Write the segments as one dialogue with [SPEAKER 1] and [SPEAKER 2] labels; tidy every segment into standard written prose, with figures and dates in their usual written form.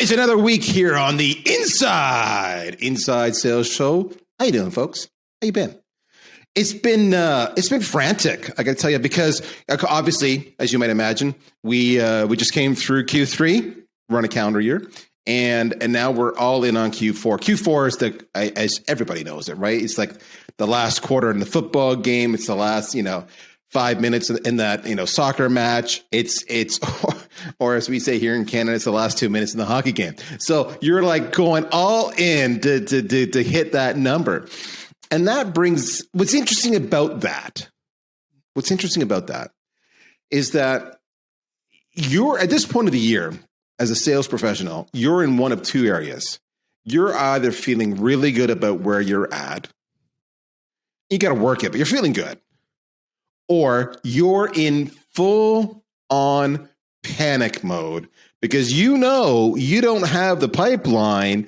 [SPEAKER 1] It's another week here on the Inside Sales Show. How you doing, folks? How you been? It's been frantic, I got to tell you, because obviously, as you might imagine, we just came through Q3, run a calendar year, and now we're all in on Q4. Q4 is as everybody knows it, right? It's like the last quarter in the football game. It's the last 5 minutes in that soccer match. It's or as we say here in Canada, it's the last 2 minutes in the hockey game. So you're like going all in to hit that number. And that brings what's interesting about that is that you're at this point of the year as a sales professional, you're in one of two areas. You're either feeling really good about where you're at. You got to work it, but you're feeling good. Or you're in full on panic mode because you don't have the pipeline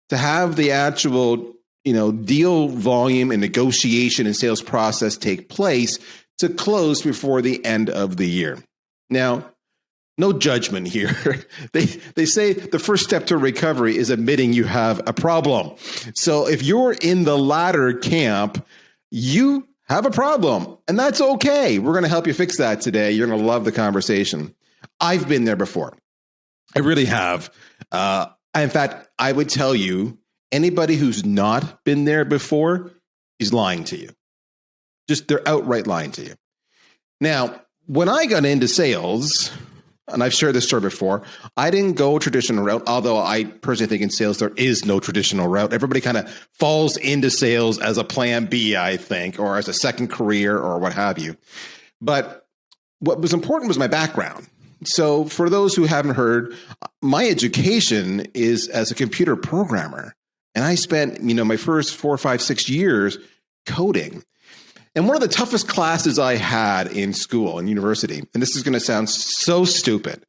[SPEAKER 1] to have the actual deal volume and negotiation and sales process take place to close before the end of the year. Now, no judgment here. They say the first step to recovery is admitting you have a problem. So if you're in the latter camp, you have a problem, and that's okay. We're going to help you fix that today. You're going to love the conversation. I've been there before. I really have. In fact, I would tell you, anybody who's not been there before is lying to you. Just they're outright lying to you. Now, when I got into sales, and I've shared this story before, I didn't go a traditional route, although I personally think in sales there is no traditional route. Everybody kind of falls into sales as a plan B, I think, or as a second career or what have you. But what was important was my background. So for those who haven't heard, my education is as a computer programmer. And I spent, my first 4, 5, 6 years coding. And one of the toughest classes I had in school and university, and this is going to sound so stupid,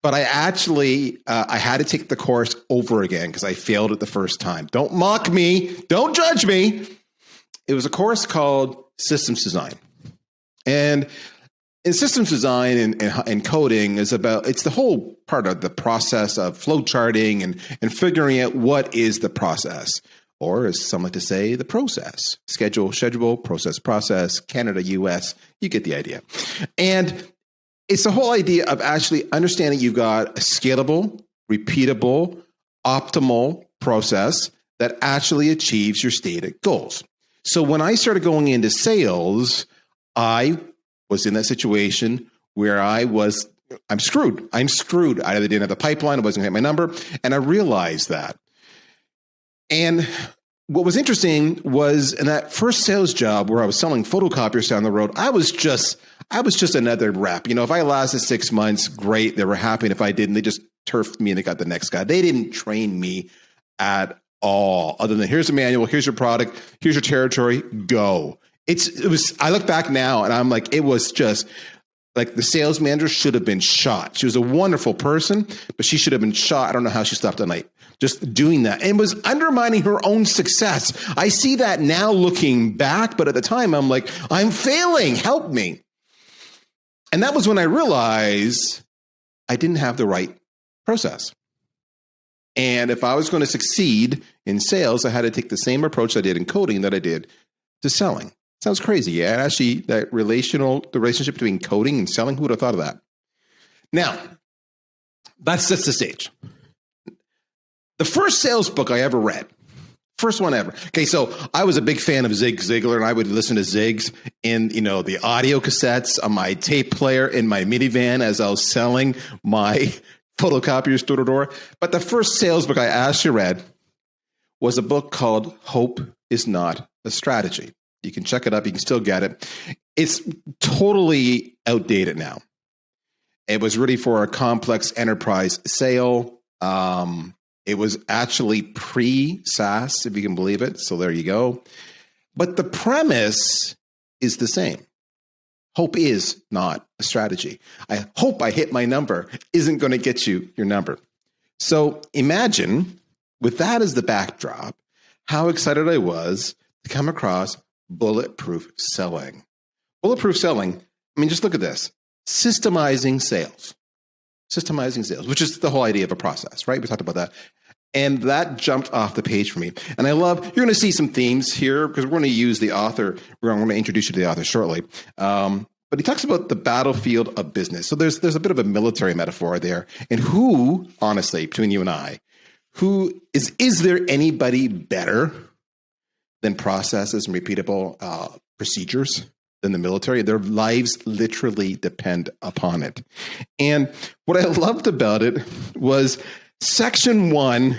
[SPEAKER 1] but I actually, I had to take the course over again because I failed it the first time. Don't mock me. Don't judge me. It was a course called Systems Design. And in systems design and coding is it's the whole part of the process of flow charting and figuring out what is the process. Or as some like to say, the process. Schedule, process, Canada, US, you get the idea. And it's the whole idea of actually understanding you've got a scalable, repeatable, optimal process that actually achieves your stated goals. So when I started going into sales, I was in that situation where I'm screwed. I either didn't have the pipeline, I wasn't going to hit my number, and I realized that. And what was interesting was in that first sales job where I was selling photocopiers down the road, I was just another rep. If I lasted 6 months, great. They were happy. And if I didn't, they just turfed me and they got the next guy. They didn't train me at all other than here's a manual, here's your product, here's your territory, go. I look back now and I'm like, it was just like the sales manager should have been shot. She was a wonderful person, but she should have been shot. I don't know how she slept at night just doing that and was undermining her own success. I see that now looking back, but at the time I'm like, I'm failing. Help me. And that was when I realized I didn't have the right process. And if I was going to succeed in sales, I had to take the same approach I did in coding that I did to selling. Sounds crazy. Yeah, actually, the relationship between coding and selling, who would have thought of that? Now, that sets the stage. The first sales book I ever read, first one ever. Okay, so I was a big fan of Zig Ziglar, and I would listen to Zig's in the audio cassettes on my tape player in my minivan as I was selling my photocopiers door to door. But the first sales book I actually read was a book called Hope is Not a Strategy. You can check it up. You can still get it. It's totally outdated now. It was really for a complex enterprise sale. It was actually pre-SaaS, if you can believe it. So there you go. But the premise is the same. Hope is not a strategy. I hope I hit my number isn't going to get you your number. So imagine, with that as the backdrop, how excited I was to come across Bulletproof Selling. Bulletproof Selling, just look at this. Systemizing sales. systemizing sales, which is the whole idea of a process, right? We talked about that. And that jumped off the page for me. And I love, you're going to see some themes here because we're going to use the author. We're going to introduce you to the author shortly. But he talks about the battlefield of business. So there's a bit of a military metaphor there. And who, honestly, between you and I, is there anybody better than processes and repeatable procedures than the military? Their lives literally depend upon it. And what I loved about it was Section 1,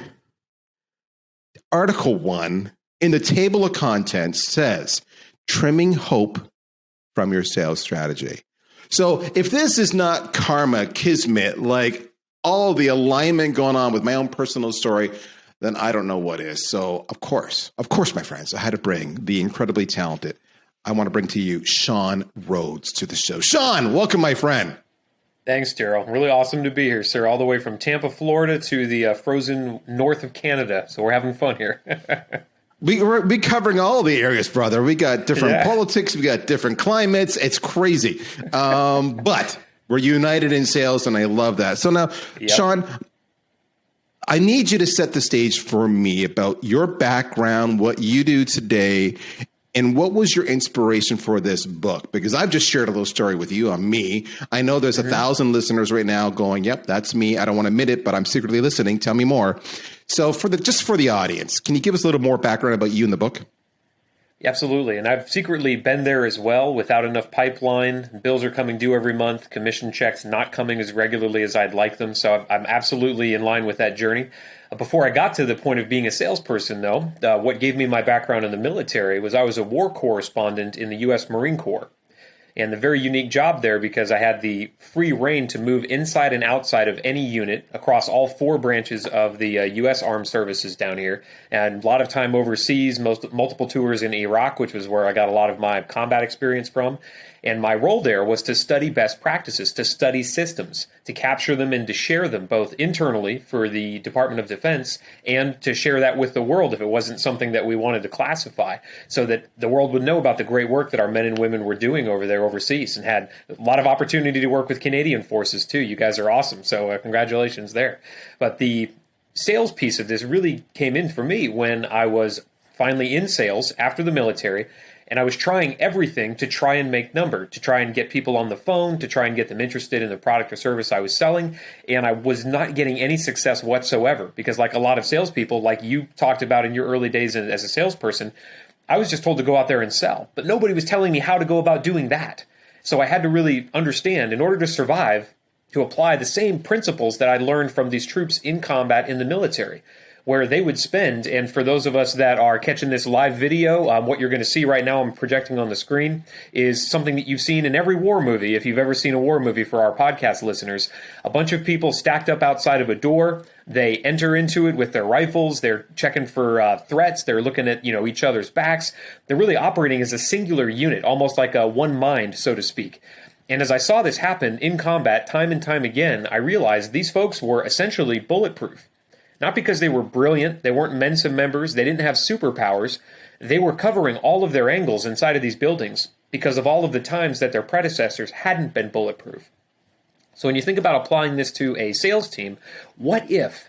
[SPEAKER 1] Article 1 in the table of contents says, trimming hope from your sales strategy. So if this is not karma, kismet, like all the alignment going on with my own personal story, then I don't know what is. So of course, my friends, I had to bring the incredibly talented, I want to bring to you Shawn Rhodes to the show. Shawn, welcome, my friend.
[SPEAKER 2] Thanks, Darryl. Really awesome to be here, sir. All the way from Tampa, Florida to the frozen north of Canada. So we're having fun here.
[SPEAKER 1] We're covering all the areas, brother. We got different politics. We got different climates. It's crazy. But we're united in sales, and I love that. So now, Shawn, I need you to set the stage for me about your background, what you do today, and what was your inspiration for this book? Because I've just shared a little story with you on me. I know there's 1,000 listeners right now going, yep, that's me. I don't want to admit it, but I'm secretly listening. Tell me more. So for the audience, can you give us a little more background about you in the book?
[SPEAKER 2] Absolutely. And I've secretly been there as well without enough pipeline. Bills are coming due every month. Commission checks not coming as regularly as I'd like them. So I'm absolutely in line with that journey. Before I got to the point of being a salesperson, though, what gave me my background in the military was I was a war correspondent in the U.S. Marine Corps. And the very unique job there because I had the free reign to move inside and outside of any unit across all 4 branches of the U.S. Armed Services down here. And a lot of time overseas, multiple tours in Iraq, which was where I got a lot of my combat experience from. And my role there was to study best practices, to study systems, to capture them and to share them both internally for the Department of Defense and to share that with the world if it wasn't something that we wanted to classify so that the world would know about the great work that our men and women were doing over there overseas and had a lot of opportunity to work with Canadian forces too. You guys are awesome. So congratulations there. But the sales piece of this really came in for me when I was finally in sales after the military. And I was trying everything to try and make number, to try and get people on the phone, to try and get them interested in the product or service I was selling. And I was not getting any success whatsoever because like a lot of salespeople, like you talked about in your early days as a salesperson, I was just told to go out there and sell. But nobody was telling me how to go about doing that. So I had to really understand in order to survive, to apply the same principles that I learned from these troops in combat in the military, where they would spend, and for those of us that are catching this live video, what you're going to see right now, I'm projecting on the screen, is something that you've seen in every war movie, if you've ever seen a war movie for our podcast listeners. A bunch of people stacked up outside of a door, they enter into it with their rifles, they're checking for threats, they're looking at each other's backs. They're really operating as a singular unit, almost like a one mind, so to speak. And as I saw this happen in combat time and time again, I realized these folks were essentially bulletproof. Not because they were brilliant, they weren't Mensa members, they didn't have superpowers. They were covering all of their angles inside of these buildings because of all of the times that their predecessors hadn't been bulletproof. So when you think about applying this to a sales team, what if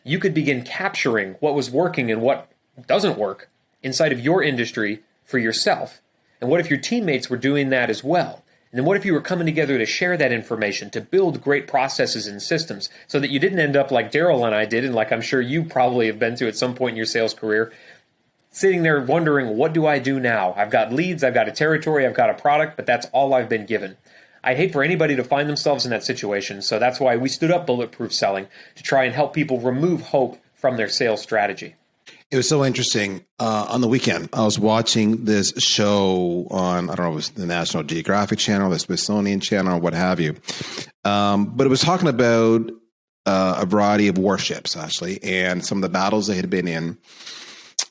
[SPEAKER 2] you could begin capturing what was working and what doesn't work inside of your industry for yourself? And what if your teammates were doing that as well? And then what if you were coming together to share that information, to build great processes and systems so that you didn't end up like Darryl and I did, and like I'm sure you probably have been to at some point in your sales career, sitting there wondering, what do I do now? I've got leads, I've got a territory, I've got a product, but that's all I've been given. I'd hate for anybody to find themselves in that situation, so that's why we stood up Bulletproof Selling, to try and help people remove hope from their sales strategy.
[SPEAKER 1] It was so interesting. On the weekend, I was watching this show on, I don't know, it was the National Geographic Channel, the Smithsonian Channel, or what have you. But it was talking about a variety of warships, actually, and some of the battles they had been in.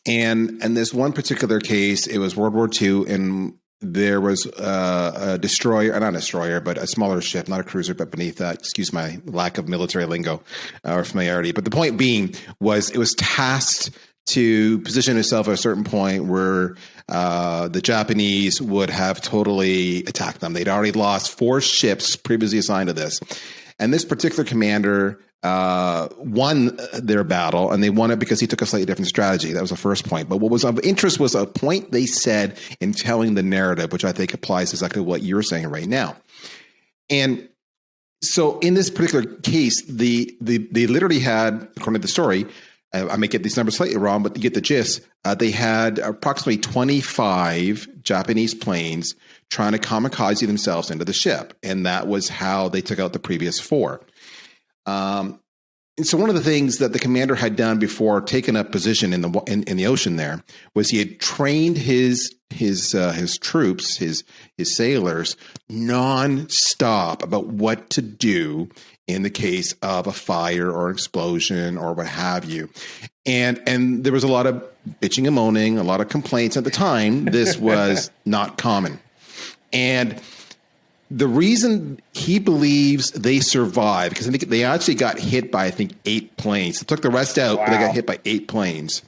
[SPEAKER 1] And this one particular case, it was World War II, and there was a destroyer, not a destroyer, but a smaller ship, not a cruiser, but beneath that. Excuse my lack of military lingo or familiarity. But the point being was it was tasked to position itself at a certain point where the Japanese would have totally attacked them. They'd already lost 4 ships previously assigned to this. And this particular commander won their battle, and they won it because he took a slightly different strategy. That was the first point. But what was of interest was a point they said in telling the narrative, which I think applies exactly what you're saying right now. And so in this particular case, they literally had, according to the story, I may get these numbers slightly wrong, but you get the gist. They had approximately 25 Japanese planes trying to kamikaze themselves into the ship. And that was how they took out the previous 4. And so one of the things that the commander had done before taking up position in the ocean there was he had trained his troops, his sailors, nonstop about what to do in the case of a fire or explosion or what have you. And there was a lot of bitching and moaning, a lot of complaints at the time. This was not common. And the reason he believes they survived, because I think they actually got hit by, 8 planes. They took the rest out, but they got hit by 8 planes.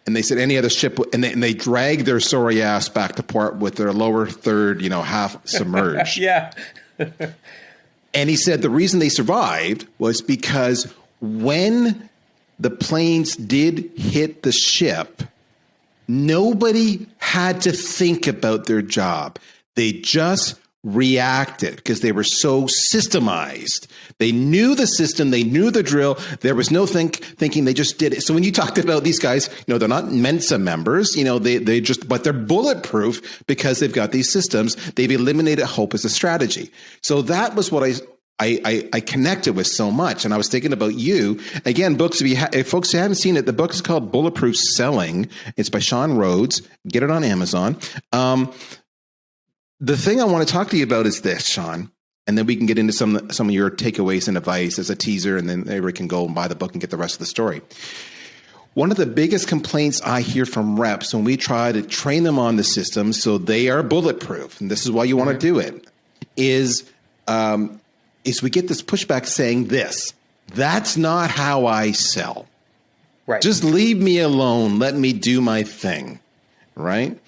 [SPEAKER 1] And they said any other ship, and they dragged their sorry ass back to port with their lower third, half submerged.
[SPEAKER 2] Yeah.
[SPEAKER 1] And he said the reason they survived was because when the planes did hit the ship, nobody had to think about their job. They just reacted because they were so systemized. They knew the system. They knew the drill. There was no thinking. They just did it. So when you talked about these guys, they're not Mensa members, they just, but they're bulletproof because they've got these systems. They've eliminated hope as a strategy. So that was what I connected with so much. And I was thinking about you. Again, books, if folks haven't seen it, the book is called Bulletproof Selling. It's by Shawn Rhodes. Get it on Amazon. The thing I want to talk to you about is this, Shawn, and then we can get into some of your takeaways and advice as a teaser, and then everybody can go and buy the book and get the rest of the story. One of the biggest complaints I hear from reps when we try to train them on the system so they are bulletproof, and this is why you want to do it, is we get this pushback saying this: that's not how I sell.
[SPEAKER 2] Right. Just
[SPEAKER 1] leave me alone. Let me do my thing. Right.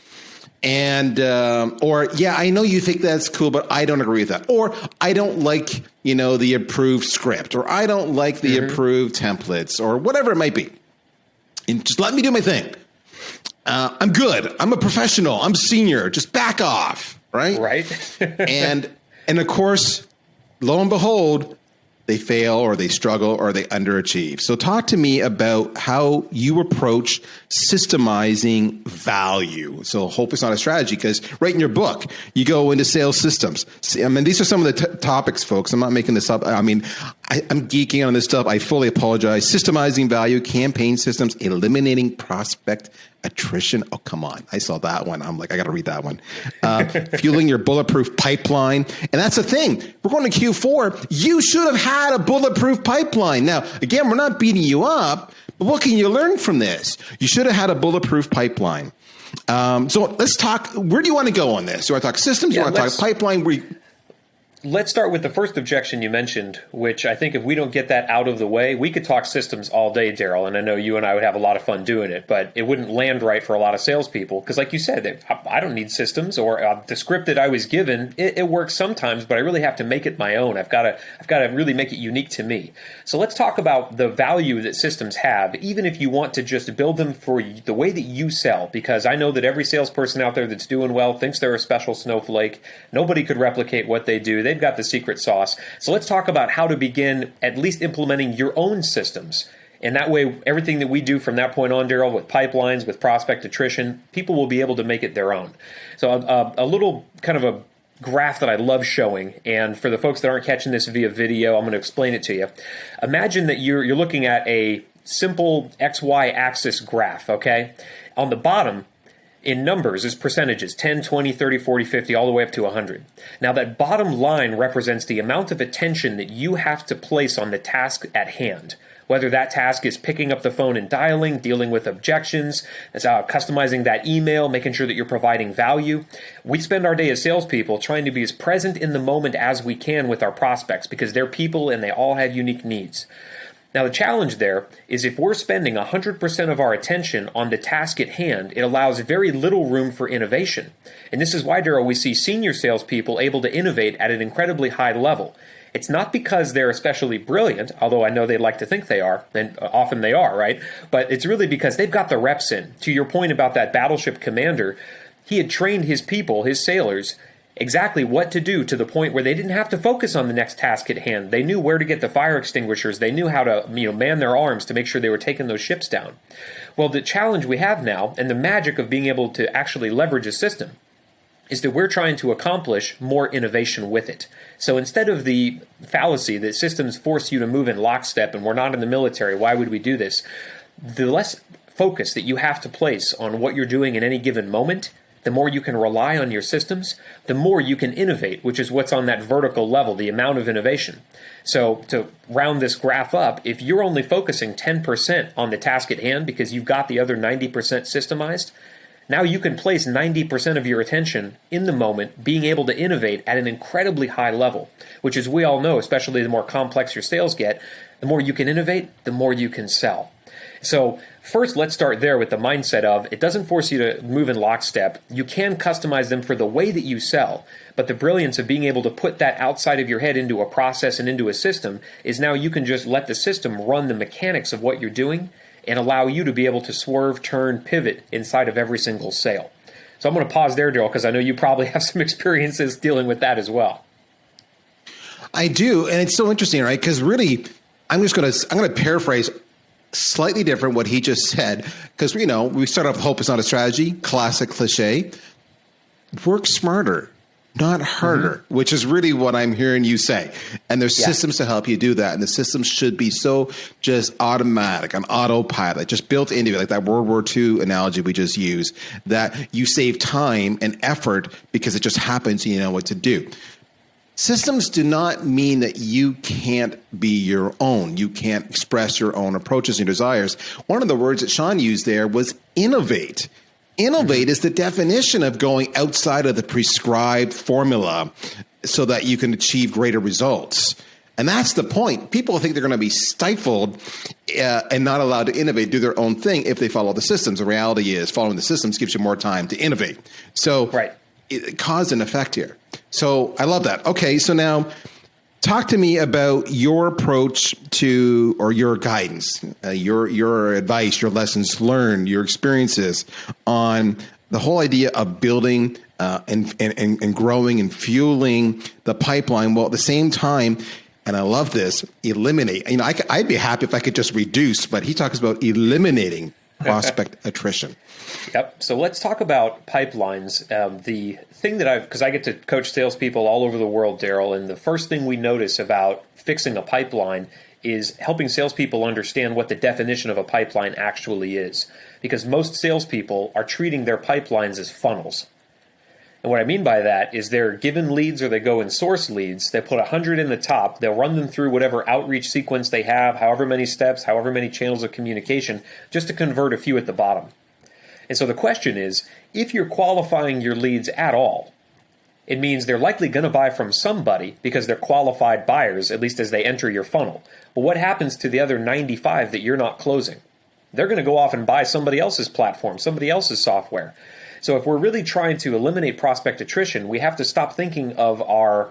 [SPEAKER 1] And, I know you think that's cool, but I don't agree with that. Or I don't like, the approved script, or I don't like the approved templates, or whatever it might be. And just let me do my thing. I'm good. I'm a professional. I'm senior. Just back off. Right.
[SPEAKER 2] Right.
[SPEAKER 1] and of course, lo and behold, they fail or they struggle or they underachieve. So talk to me about how you approach systemizing value. So hope it's not a strategy, because right in your book, you go into sales systems. These are some of the topics, folks. I'm not making this up. I'm geeking on this stuff. I fully apologize. Systemizing value, campaign systems, eliminating prospect attrition. Oh, come on. I saw that one. I'm like, I got to read that one. Fueling your bulletproof pipeline. And that's the thing. We're going to Q4. You should have had a bulletproof pipeline. Now, again, we're not beating you up, but what can you learn from this? You should have had a bulletproof pipeline. So let's talk. Where do you want to go on this? Do you want to talk systems? Do you want to talk pipeline?
[SPEAKER 2] Let's start with the first objection you mentioned, which I think if we don't get that out of the way, we could talk systems all day, Darryl, and I know you and I would have a lot of fun doing it, but it wouldn't land right for a lot of salespeople because, like you said, I don't need systems, or the script that I was given, it works sometimes, but I really have to make it my own. I've got to really make it unique to me. So let's talk about the value that systems have, even if you want to just build them for the way that you sell, because I know that every salesperson out there that's doing well thinks they're a special snowflake. Nobody could replicate what they do. They've got the secret sauce. So let's talk about how to begin at least implementing your own systems. And that way, everything that we do from that point on, Darryl, with pipelines, with prospect attrition, people will be able to make it their own. So a little kind of a graph that I love showing, and for the folks that aren't catching this via video, I'm going to explain it to you. Imagine that you're looking at a simple XY axis graph, okay? On the bottom, in numbers is percentages, 10, 20, 30, 40, 50, all the way up to 100. Now that bottom line represents the amount of attention that you have to place on the task at hand. Whether that task is picking up the phone and dialing, dealing with objections, customizing that email, making sure that you're providing value. We spend our day as salespeople trying to be as present in the moment as we can with our prospects because they're people and they all have unique needs. Now, the challenge there is if we're spending 100% of our attention on the task at hand, it allows very little room for innovation. And this is why, Darryl, we see senior salespeople able to innovate at an incredibly high level. It's not because they're especially brilliant, although I know they like to think they are, and often they are, right? But it's really because they've got the reps in. To your point about that battleship commander, he had trained his people, his sailors, exactly what to do to the point where they didn't have to focus on the next task at hand. They knew where to get the fire extinguishers. They knew how to, man their arms to make sure they were taking those ships down. Well, the challenge we have now, and the magic of being able to actually leverage a system, is that we're trying to accomplish more innovation with it. So instead of the fallacy that systems force you to move in lockstep and we're not in the military, why would we do this? The less focus that you have to place on what you're doing in any given moment, the more you can rely on your systems, the more you can innovate, which is what's on that vertical level, the amount of innovation. So to round this graph up, if you're only focusing 10% on the task at hand because you've got the other 90% systemized, now you can place 90% of your attention in the moment, being able to innovate at an incredibly high level, which, as we all know, especially the more complex your sales get, the more you can innovate, the more you can sell. So first, let's start there with the mindset of it doesn't force you to move in lockstep. You can customize them for the way that you sell, but the brilliance of being able to put that outside of your head into a process and into a system is now you can just let the system run the mechanics of what you're doing and allow you to be able to swerve, turn, pivot inside of every single sale. So I'm going to pause there, Darryl, because I know you probably have some experiences dealing with that as well.
[SPEAKER 1] I do, and it's so interesting, right? Because really, I'm going to paraphrase slightly different what he just said, because we start off hope is not a strategy, classic cliche. Work smarter, not harder, which is really what I'm hearing you say. And there's systems to help you do that, and the systems should be so just automatic, on autopilot, just built into it, like that World War II analogy we just used, that you save time and effort because it just happens, you know what to do. Systems do not mean that you can't be your own. You can't express your own approaches and desires. One of the words that Shawn used there was innovate. Innovate is the definition of going outside of the prescribed formula so that you can achieve greater results. And that's the point. People think they're going to be stifled and not allowed to innovate, do their own thing if they follow the systems. The reality is following the systems gives you more time to innovate. So cause and effect here. So I love that. Okay, so now talk to me about your approach to, or your guidance, your advice, your lessons learned, your experiences on the whole idea of building and growing and fueling the pipeline, while at the same time, and I love this, eliminate. I'd be happy if I could just reduce, but he talks about eliminating prospect attrition.
[SPEAKER 2] Yep. So let's talk about pipelines. The thing that because I get to coach salespeople all over the world, Darryl, and the first thing we notice about fixing a pipeline is helping salespeople understand what the definition of a pipeline actually is. Because most salespeople are treating their pipelines as funnels. And what I mean by that is they're given leads or they go and source leads. They put 100 in the top. They'll run them through whatever outreach sequence they have, however many steps, however many channels of communication, just to convert a few at the bottom. And so the question is, if you're qualifying your leads at all, it means they're likely going to buy from somebody because they're qualified buyers, at least as they enter your funnel. But what happens to the other 95 that you're not closing? They're going to go off and buy somebody else's platform, somebody else's software. So if we're really trying to eliminate prospect attrition, we have to stop thinking of our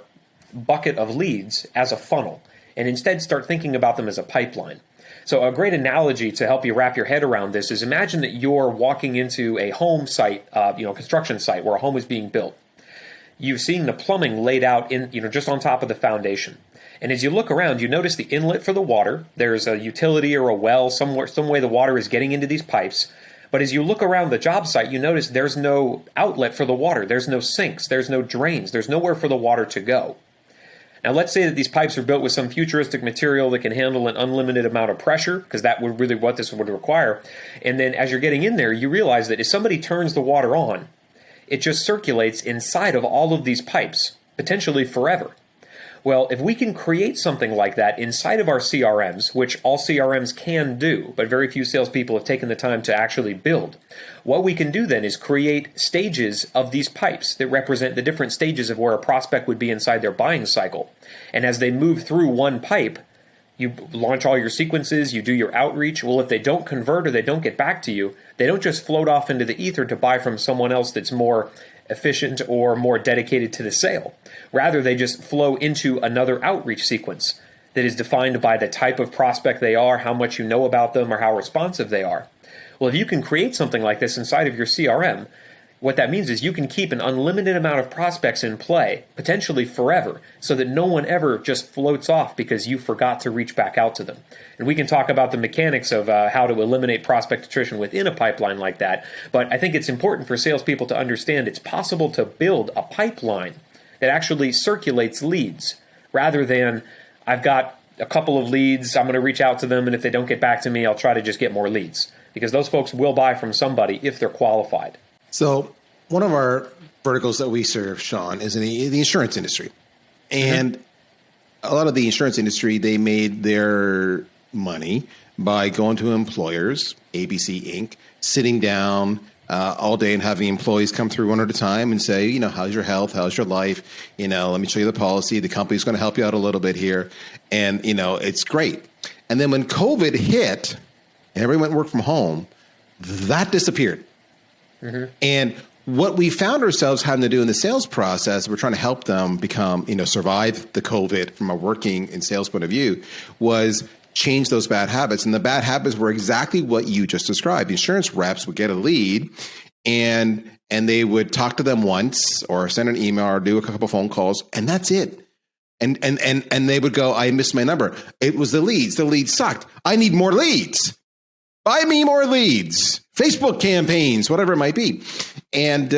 [SPEAKER 2] bucket of leads as a funnel and instead start thinking about them as a pipeline. So a great analogy to help you wrap your head around this is imagine that you're walking into a home site, construction site where a home is being built. You've seen the plumbing laid out in, just on top of the foundation. And as you look around, you notice the inlet for the water. There's a utility or a well, some way the water is getting into these pipes. But as you look around the job site, you notice there's no outlet for the water. There's no sinks. There's no drains. There's nowhere for the water to go. Now, let's say that these pipes are built with some futuristic material that can handle an unlimited amount of pressure, because that would really what this would require. And then as you're getting in there, you realize that if somebody turns the water on, it just circulates inside of all of these pipes, potentially forever. Well, if we can create something like that inside of our CRMs, which all CRMs can do, but very few salespeople have taken the time to actually build, what we can do then is create stages of these pipes that represent the different stages of where a prospect would be inside their buying cycle. And as they move through one pipe, you launch all your sequences, you do your outreach. Well, if they don't convert or they don't get back to you, they don't just float off into the ether to buy from someone else that's more efficient or more dedicated to the sale. Rather, they just flow into another outreach sequence that is defined by the type of prospect they are, how much you know about them, or how responsive they are. Well, if you can create something like this inside of your CRM, what that means is you can keep an unlimited amount of prospects in play, potentially forever, so that no one ever just floats off because you forgot to reach back out to them. And we can talk about the mechanics of how to eliminate prospect attrition within a pipeline like that, but I think it's important for salespeople to understand it's possible to build a pipeline that actually circulates leads, rather than I've got a couple of leads, I'm going to reach out to them, and if they don't get back to me, I'll try to just get more leads, because those folks will buy from somebody if they're qualified.
[SPEAKER 1] So one of our verticals that we serve, Shawn, is in the insurance industry. And a lot of the insurance industry, they made their money by going to employers, ABC Inc., sitting down all day and having employees come through one at a time and say, you know, how's your health? How's your life? You know, let me show you the policy. The company's going to help you out a little bit here. And, you know, it's great. And then when COVID hit and everyone went to work from home, that disappeared. And what we found ourselves having to do in the sales process, we're trying to help them become, you know, survive the COVID from a working and sales point of view, was change those bad habits. And the bad habits were exactly what you just described. The insurance reps would get a lead and they would talk to them once or send an email or do a couple phone calls, and that's it. And they would go, I missed my number. It was the leads. The leads sucked. I need more leads. Buy me more leads, Facebook campaigns, whatever it might be. And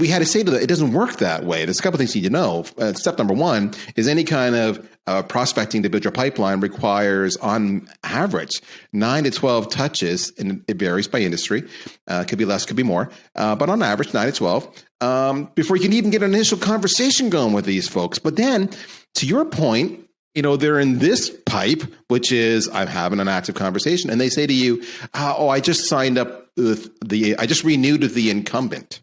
[SPEAKER 1] we had to say to them, it doesn't work that way. There's a couple of things you need to know. Step number one is any kind of prospecting to build your pipeline requires, on average, 9 to 12 touches, and it varies by industry. Could be less, could be more. But on average, 9 to 12, before you can even get an initial conversation going with these folks. But then, to your point, you know, they're in this pipe, which is I'm having an active conversation, and they say to you, I just signed up with I just renewed with the incumbent.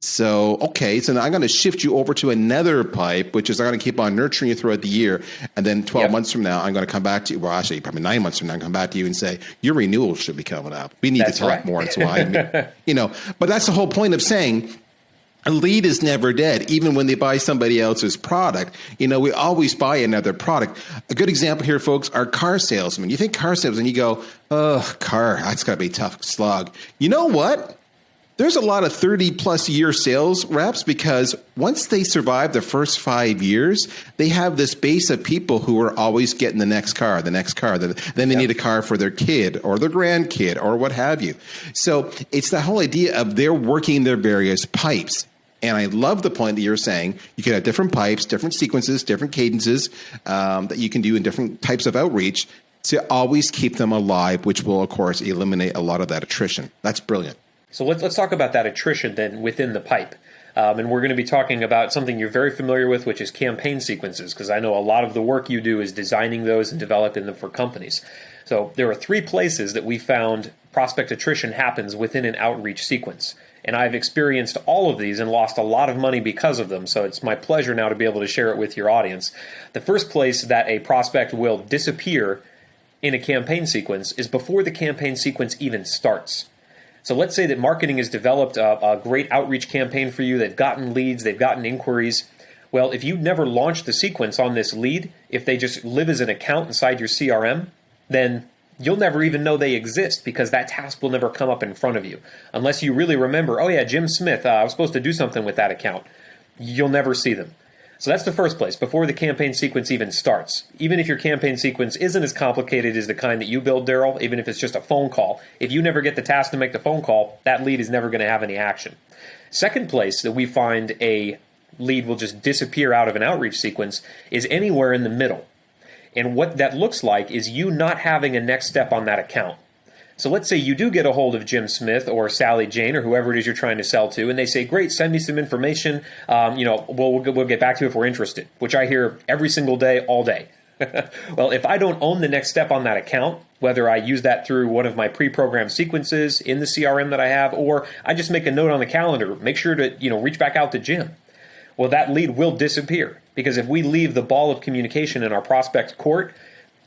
[SPEAKER 1] So, okay, so now I'm going to shift you over to another pipe, which is I'm going to keep on nurturing you throughout the year. And then 12 months from now, I'm going to come back to you. Well, actually, probably 9 months from now, I'm going to come back to you and say, your renewal should be coming up. We need to talk more. That's why, you know, but that's the whole point of saying, a lead is never dead, even when they buy somebody else's product. You know, we always buy another product. A good example here, folks, are car salesmen. You think car salesmen, you go, oh, car, that's got to be a tough slog. You know what? There's a lot of 30-plus year sales reps, because once they survive the first 5 years, they have this base of people who are always getting the next car. Then they need a car for their kid or their grandkid or what have you. So it's the whole idea of they're working their various pipes. And I love the point that you're saying you can have different pipes, different sequences, different cadences that you can do in different types of outreach to always keep them alive, which will, of course, eliminate a lot of that attrition. That's brilliant.
[SPEAKER 2] So let's talk about that attrition then within the pipe. And we're going to be talking about something you're very familiar with, which is campaign sequences, because I know a lot of the work you do is designing those and developing them for companies. So there are 3 places that we found prospect attrition happens within an outreach sequence. And I've experienced all of these and lost a lot of money because of them. So it's my pleasure now to be able to share it with your audience. The first place that a prospect will disappear in a campaign sequence is before the campaign sequence even starts. So let's say that marketing has developed a great outreach campaign for you. They've gotten leads, they've gotten inquiries. Well, if you never launch the sequence on this lead, if they just live as an account inside your CRM, then you'll never even know they exist, because that task will never come up in front of you. Unless you really remember, oh yeah, Jim Smith, I was supposed to do something with that account. You'll never see them. So that's the first place, before the campaign sequence even starts. Even if your campaign sequence isn't as complicated as the kind that you build, Darryl, even if it's just a phone call, if you never get the task to make the phone call, that lead is never going to have any action. Second place that we find a lead will just disappear out of an outreach sequence is anywhere in the middle. And what that looks like is you not having a next step on that account. So let's say you do get a hold of Jim Smith or Sally Jane or whoever it is you're trying to sell to, and they say, great, send me some information. We'll get back to you if we're interested, which I hear every single day, all day. Well, if I don't own the next step on that account, whether I use that through one of my pre-programmed sequences in the CRM that I have, or I just make a note on the calendar, make sure to reach back out to Jim. Well, that lead will disappear, because if we leave the ball of communication in our prospect court,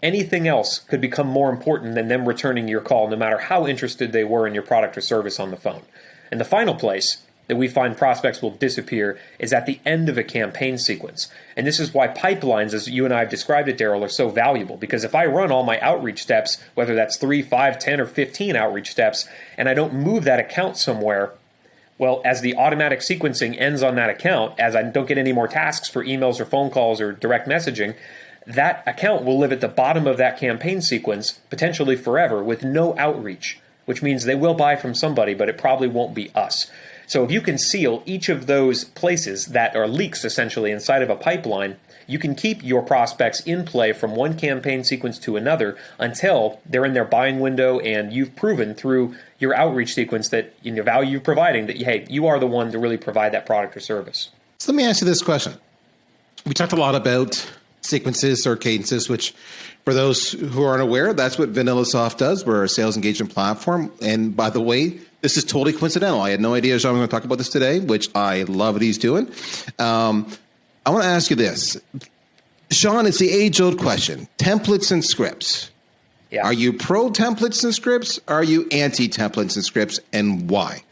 [SPEAKER 2] anything else could become more important than them returning your call, no matter how interested they were in your product or service on the phone. And the final place that we find prospects will disappear is at the end of a campaign sequence. And this is why pipelines, as you and I have described it, Darryl, are so valuable. Because if I run all my outreach steps, whether that's 3, 5, 10, or 15 outreach steps, and I don't move that account somewhere, well, as the automatic sequencing ends on that account, as I don't get any more tasks for emails or phone calls or direct messaging, that account will live at the bottom of that campaign sequence, potentially forever, with no outreach, which means they will buy from somebody, but it probably won't be us. So if you can seal each of those places that are leaks essentially inside of a pipeline, you can keep your prospects in play from one campaign sequence to another until they're in their buying window and you've proven through your outreach sequence that in the value you're providing that, hey, you are the one to really provide that product or service.
[SPEAKER 1] So let me ask you this question. We talked a lot about sequences or cadences, which for those who aren't aware, that's what VanillaSoft does. We're a sales engagement platform. And by the way, this is totally coincidental. I had no idea Shawn was going to talk about this today, which I love what he's doing. I want to ask you this. Shawn, it's the age-old question. Templates and scripts.
[SPEAKER 2] Yeah.
[SPEAKER 1] Are you pro templates and scripts? Are you anti-templates and scripts, and why?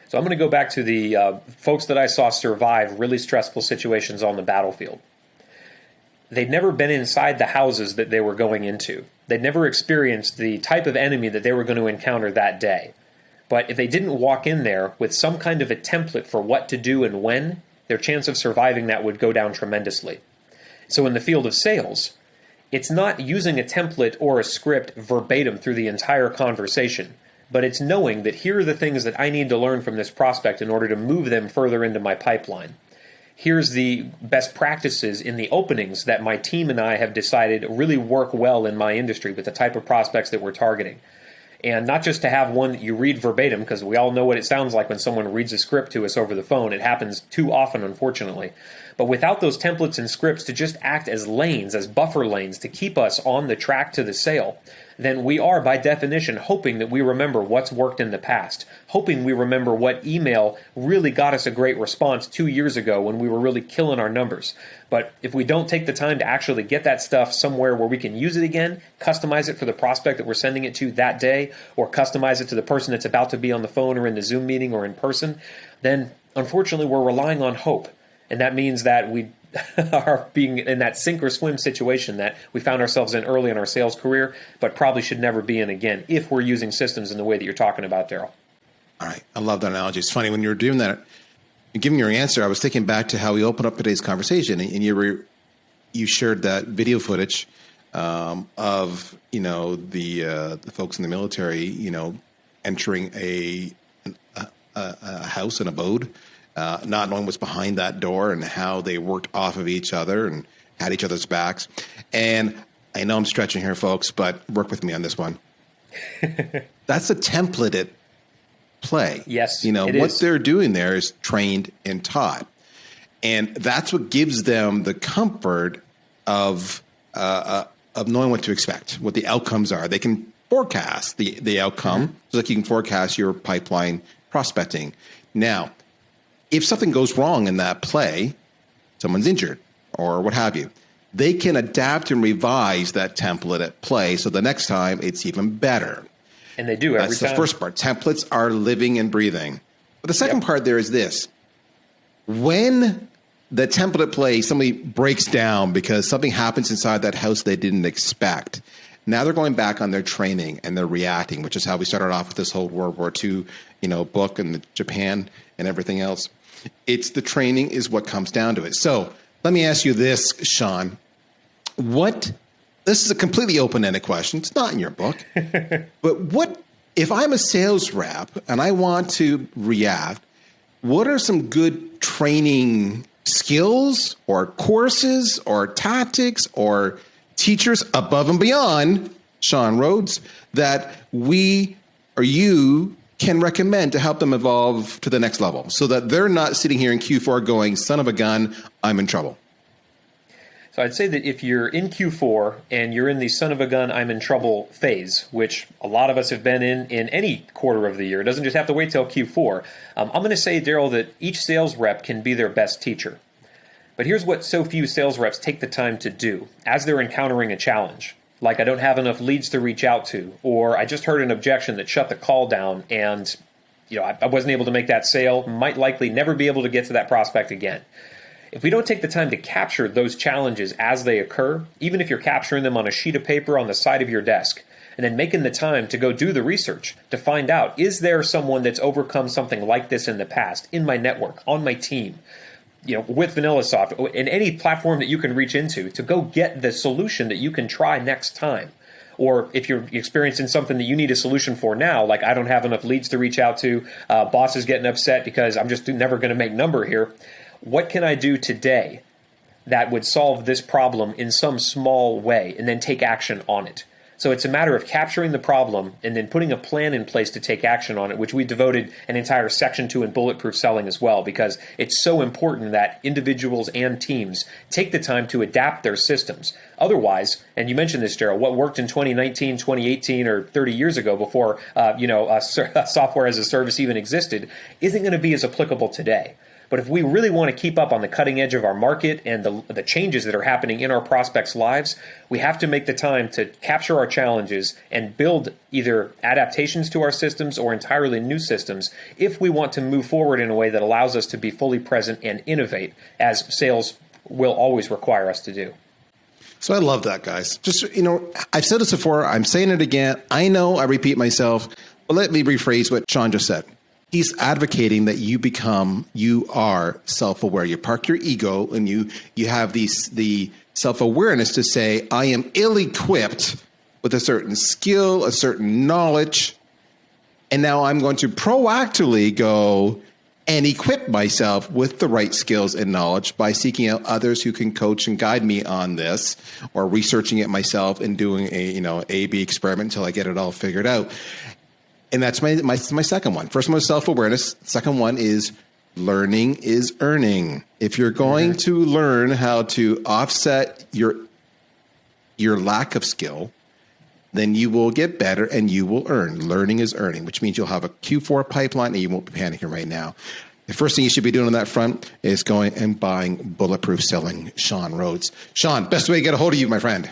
[SPEAKER 2] So I'm going to go back to the folks that I saw survive really stressful situations on the battlefield. They'd never been inside the houses that they were going into. They'd never experienced the type of enemy that they were going to encounter that day. But if they didn't walk in there with some kind of a template for what to do and when, their chance of surviving that would go down tremendously. So in the field of sales, it's not using a template or a script verbatim through the entire conversation, but it's knowing that here are the things that I need to learn from this prospect in order to move them further into my pipeline. Here's the best practices in the openings that my team and I have decided really work well in my industry with the type of prospects that we're targeting. And not just to have one that you read verbatim, because we all know what it sounds like when someone reads a script to us over the phone. It happens too often, unfortunately. But without those templates and scripts to just act as lanes, as buffer lanes, to keep us on the track to the sale, then we are, by definition, hoping that we remember what's worked in the past, hoping we remember what email really got us a great response 2 years ago when we were really killing our numbers. But if we don't take the time to actually get that stuff somewhere where we can use it again, customize it for the prospect that we're sending it to that day, or customize it to the person that's about to be on the phone or in the Zoom meeting or in person, then unfortunately we're relying on hope. And that means that we are being in that sink or swim situation that we found ourselves in early in our sales career, but probably should never be in again if we're using systems in the way that you're talking about, Darryl.
[SPEAKER 1] All right. I love that analogy. It's funny when you were doing that, giving your answer, I was thinking back to how we opened up today's conversation, and you shared that video footage of the folks in the military, entering a house, an abode, not knowing what's behind that door and how they worked off of each other and had each other's backs. And I know I'm stretching here, folks, but work with me on this one. That's a template at play.
[SPEAKER 2] Yes,
[SPEAKER 1] what they're doing there is trained and taught. And that's what gives them the comfort of knowing what to expect, what the outcomes are. They can forecast the outcome, just like you can forecast your pipeline prospecting. Now, if something goes wrong in that play, someone's injured or what have you, they can adapt and revise that template at play so the next time it's even better.
[SPEAKER 2] And they do every time.
[SPEAKER 1] That's the first part. Templates are living and breathing. But the second part there is this. When the template play, somebody breaks down because something happens inside that house they didn't expect, now they're going back on their training and they're reacting, which is how we started off with this whole World War II, book and Japan and everything else. It's the training is what comes down to it. So let me ask you this, Shawn. This is a completely open-ended question. It's not in your book. But what if I'm a sales rep and I want to react, what are some good training skills or courses or tactics or teachers above and beyond Shawn Rhodes that we or you can recommend to help them evolve to the next level so that they're not sitting here in Q4 going, son of a gun, I'm in trouble?
[SPEAKER 2] So I'd say that if you're in Q4 and you're in the son of a gun, I'm in trouble phase, which a lot of us have been in any quarter of the year, it doesn't just have to wait till Q4. I'm going to say, Darryl, that each sales rep can be their best teacher. But here's what so few sales reps take the time to do as they're encountering a challenge. Like, I don't have enough leads to reach out to, or I just heard an objection that shut the call down, and I wasn't able to make that sale, might likely never be able to get to that prospect again. If we don't take the time to capture those challenges as they occur, even if you're capturing them on a sheet of paper on the side of your desk, and then making the time to go do the research to find out, is there someone that's overcome something like this in the past in my network, on my team, with VanillaSoft, in any platform that you can reach into to go get the solution that you can try next time. Or if you're experiencing something that you need a solution for now, like I don't have enough leads to reach out to, boss is getting upset because I'm just never going to make number here. What can I do today that would solve this problem in some small way and then take action on it? So it's a matter of capturing the problem and then putting a plan in place to take action on it, which we devoted an entire section to in Bulletproof Selling as well, because it's so important that individuals and teams take the time to adapt their systems. Otherwise, and you mentioned this, Darryl, what worked in 2019, 2018, or 30 years ago before software as a service even existed isn't going to be as applicable today. But if we really want to keep up on the cutting edge of our market and the changes that are happening in our prospects' lives, we have to make the time to capture our challenges and build either adaptations to our systems or entirely new systems if we want to move forward in a way that allows us to be fully present and innovate, as sales will always require us to do.
[SPEAKER 1] So I love that, guys. Just, I've said this before. I'm saying it again. I know I repeat myself, but let me rephrase what Shawn just said. He's advocating that you are self-aware. You park your ego and you have the self-awareness to say, I am ill-equipped with a certain skill, a certain knowledge, and now I'm going to proactively go and equip myself with the right skills and knowledge by seeking out others who can coach and guide me on this, or researching it myself and doing a A/B experiment until I get it all figured out. And that's my second one. First one was self-awareness. Second one is learning is earning. If you're going to learn how to offset your lack of skill, then you will get better and you will earn. Learning is earning, which means you'll have a Q4 pipeline and you won't be panicking right now. The first thing you should be doing on that front is going and buying Bulletproof Selling Shawn Rhodes. Shawn, best way to get a hold of you, my friend.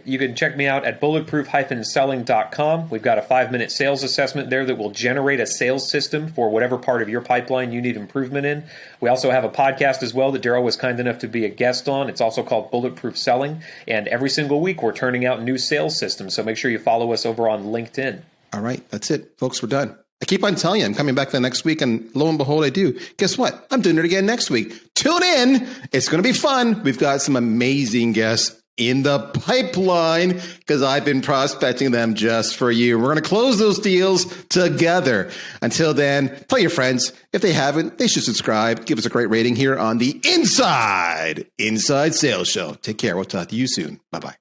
[SPEAKER 2] You can check me out at bulletproof-selling.com. We've got a 5-minute sales assessment there that will generate a sales system for whatever part of your pipeline you need improvement in. We also have a podcast as well that Darryl was kind enough to be a guest on. It's also called Bulletproof Selling. And every single week we're turning out new sales systems. So make sure you follow us over on LinkedIn.
[SPEAKER 1] All right. That's it. Folks, we're done. I keep on telling you I'm coming back the next week, and lo and behold, I do. Guess what? I'm doing it again next week. Tune in. It's going to be fun. We've got some amazing guests in the pipeline because I've been prospecting them just for you. We're going to close those deals together. Until then, tell your friends. If they haven't, they should subscribe. Give us a great rating here on the Inside Sales Show. Take care. We'll talk to you soon. Bye-bye.